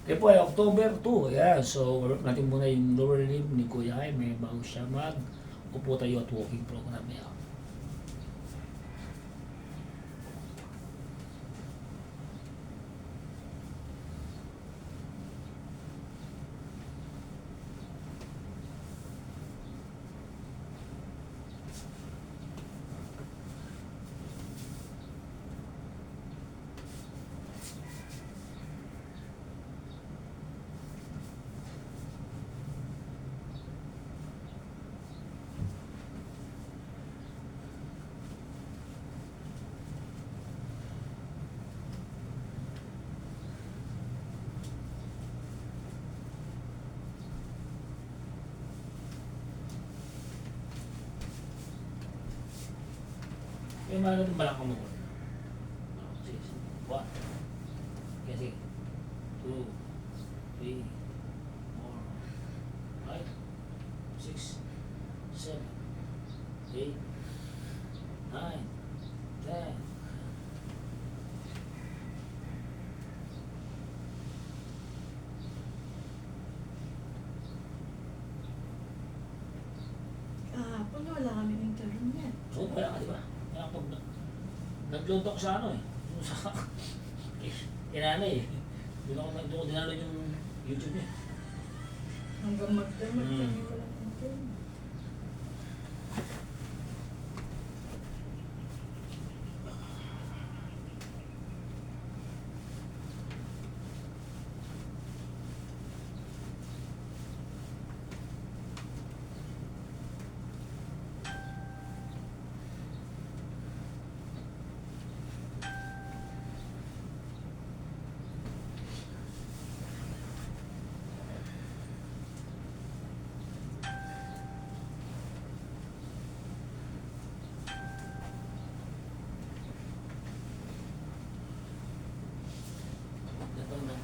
Kaya po ay October 2, ayan. So, work natin muna yung lower limb ni Kuya Jaime bago siya mag-upo tayo at walking program. Ayan. May mga natin balakang mo. Sige, sige. 1. Okay, sige. 2, 3, 4, 5, 6, 7, 8, 9, 10. Kahapon wala kami interview niya. Oo, wala ka, di ba? Kaya pag nagluntok sa ano eh. Yung sa kinanay eh. Doon ko dinalo yung YouTube niya. Hanggang magdamag kami walang interview.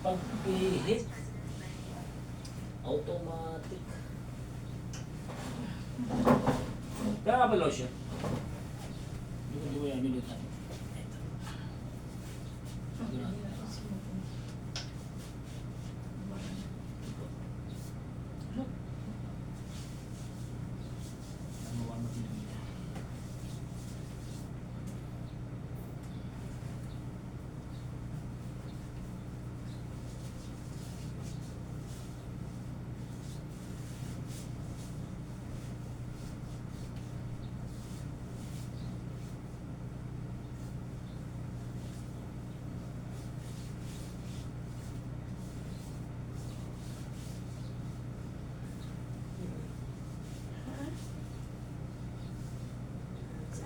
Pagpilit. Automatic. Kaya nga ba lotion? Hindi ko yan, minute natin.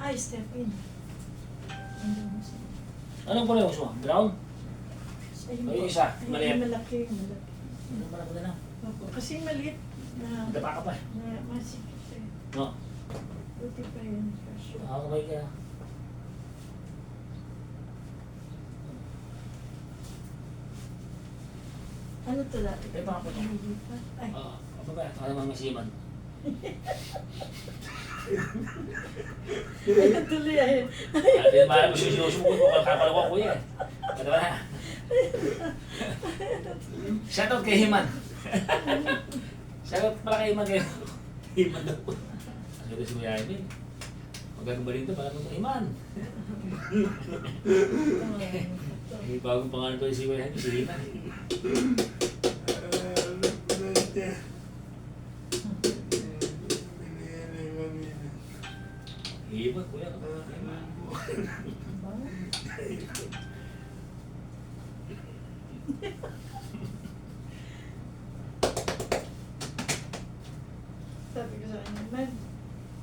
Ay, step in. Anong kulay gusto mo? Brown? Ay, isa. Maliit. Malaki, malaki. Ano pala ko na lang? Opo, kasi maliit na Dapa ka pa. masikip eh. No? Buti pa yun. Kasyo. Nakakabay kaya. Ano to dati? Eh, baka po to. Ay, Oo. Apa ba? Ito ka naman masiman. ano tuloy ay. Hindi naman mo sinusubukot mo. Kakalawa ko yan. Ano ba na? Shoutout kay Himan. Shoutout pala kay Himan kayo. Himan daw po. Ano ko si Kuya Jaime? Magagawa rin ito para naman Himan. May bagong pangalan ko si Kuya Jaime, si Himan. Himan, Kuya. Himan. Sabi ko sa kanya, man,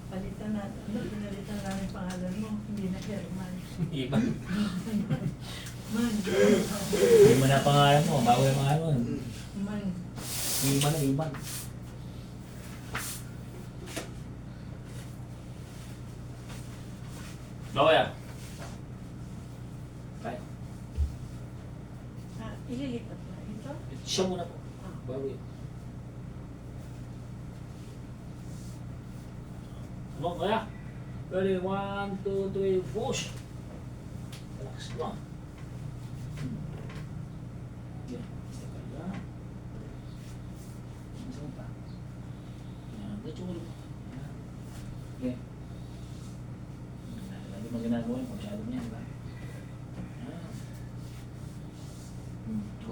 palitan natin. Ano, pinalitan namin pangalan mo. Hindi na Herman. Himan. Man. Himan na pangalan mo. Bago yung pangalan mo. Man. Himan na Himan. Bago yan. Kaya. Ah, ililipat na ito. Siya muna po. Bago yun. Ano kaya? Ready, 1, 2, 3, push! Relax lang. Yan, step ka lang.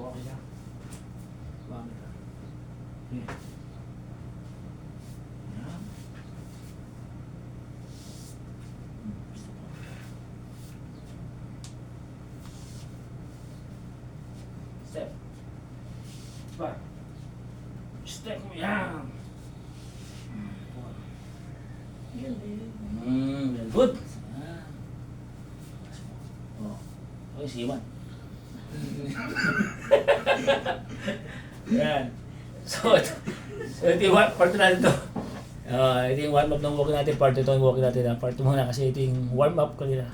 Okay ka. Bakit ka? Yeah. Yan. Step. Back. Step mo yan. Very good. Oh. Okay, siman. Yan. Ito yung part natin to. Ito yung warm up ng walk natin. Part ito yung walk natin. Part muna kasi ito yung warm up kanina.